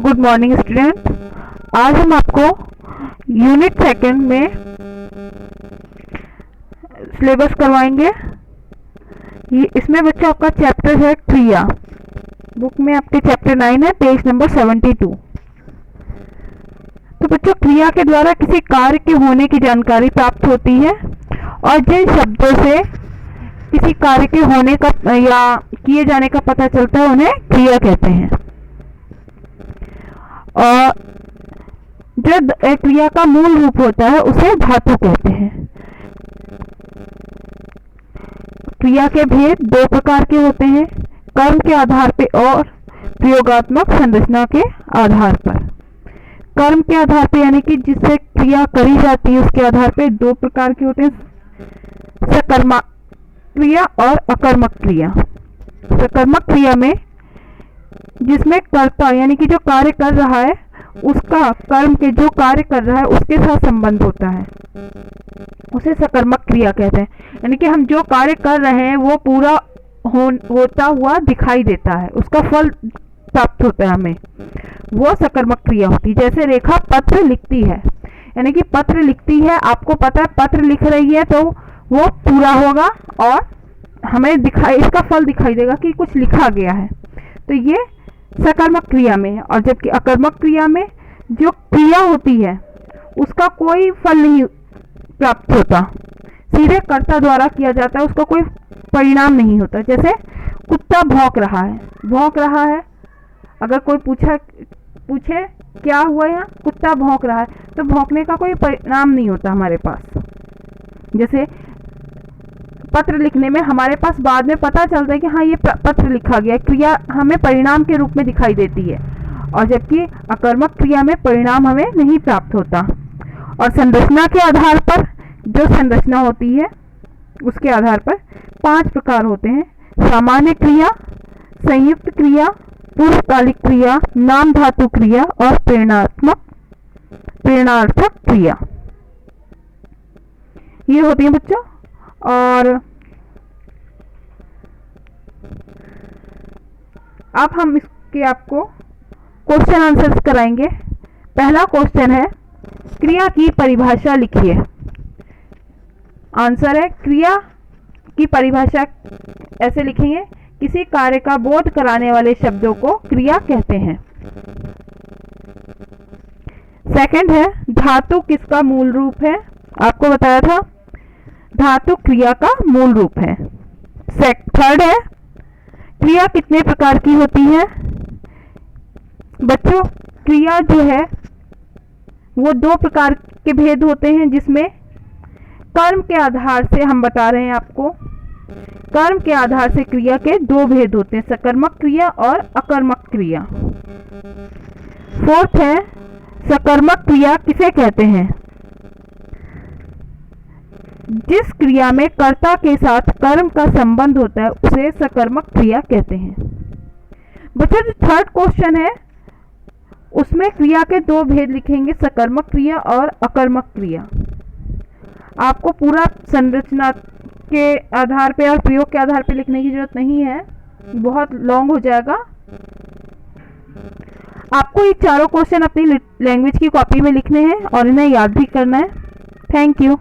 Good morning student. आज हम आपको यूनिट सेकंड में सिलेबस करवाएंगे। इसमें बच्चा आपका चैप्टर है क्रिया। बुक में आपके चैप्टर 9 है, पेज नंबर 72। तो बच्चों, क्रिया के द्वारा किसी कार्य के होने की जानकारी प्राप्त होती है और जिन शब्दों से किसी कार्य के होने का या किए जाने का पता चलता है उन्हें क्रिया कहते हैं। और जो क्रिया का मूल रूप होता है उसे धातु कहते हैं। क्रिया के भेद दो प्रकार के होते हैं, कर्म के आधार पे और प्रयोगात्मक संरचना के आधार पर। कर्म के आधार पे यानी कि जिससे क्रिया करी जाती है उसके आधार पे दो प्रकार के होते हैं, सकर्मक क्रिया और अकर्मक क्रिया। सकर्मक क्रिया में जिसमें कर्ता यानी कि जो कार्य कर रहा है उसका कर्म के जो कार्य कर रहा है उसके साथ संबंध होता है, उसे सकर्मक क्रिया कहते हैं। यानी कि हम जो कार्य कर रहे हैं वो पूरा होता हुआ दिखाई देता है, उसका फल प्राप्त होता है हमें, वो सकर्मक क्रिया होती है। जैसे रेखा पत्र लिखती है, यानी कि पत्र लिखती है, आपको पता है पत्र लिख रही है तो वो पूरा होगा और हमें इसका फल दिखाई देगा कि कुछ लिखा गया है। तो ये सकर्मक क्रिया में है। और जबकि अकर्मक क्रिया में जो क्रिया होती है उसका कोई फल नहीं प्राप्त होता, सीधे कर्ता द्वारा किया जाता है, उसका कोई परिणाम नहीं होता। जैसे कुत्ता भौंक रहा है, अगर कोई पूछे क्या हुआ यहाँ, कुत्ता भौंक रहा है, तो भौंकने का कोई परिणाम नहीं होता हमारे पास। जैसे पत्र लिखने में हमारे पास बाद में पता चलता है कि हाँ ये पत्र लिखा गया, क्रिया हमें परिणाम के रूप में दिखाई देती है। और जबकि अकर्मक क्रिया में परिणाम हमें नहीं प्राप्त होता। और संरचना के आधार पर जो संरचना होती है उसके आधार पर 5 प्रकार होते हैं: सामान्य क्रिया, संयुक्त क्रिया, पूर्वकालिक क्रिया, नाम धातु क्रिया और प्रेरणार्थक क्रिया। ये होती है बच्चों। और अब हम इसके आपको क्वेश्चन आंसर्स कराएंगे। पहला क्वेश्चन है, क्रिया की परिभाषा लिखिए। आंसर है, क्रिया की परिभाषा ऐसे लिखेंगे, किसी कार्य का बोध कराने वाले शब्दों को क्रिया कहते हैं। सेकंड है, धातु किसका मूल रूप है? आपको बताया था धातु क्रिया का मूल रूप है। थर्ड है, क्रिया कितने प्रकार की होती है? बच्चों, क्रिया जो है वो 2 प्रकार के भेद होते हैं, जिसमें कर्म के आधार से हम बता रहे हैं आपको, कर्म के आधार से क्रिया के 2 भेद होते हैं, सकर्मक क्रिया और अकर्मक क्रिया। फोर्थ है, सकर्मक क्रिया किसे कहते हैं? जिस क्रिया में कर्ता के साथ कर्म का संबंध होता है उसे सकर्मक क्रिया कहते हैं। बच्चों, जो थर्ड क्वेश्चन है उसमें क्रिया के 2 भेद लिखेंगे, सकर्मक क्रिया और अकर्मक क्रिया। आपको पूरा संरचना के आधार पे और प्रयोग के आधार पे लिखने की जरूरत नहीं है, बहुत लॉन्ग हो जाएगा। आपको ये चारों क्वेश्चन अपनी लैंग्वेज की कॉपी में लिखने हैं और इन्हें याद भी करना है। Thank you.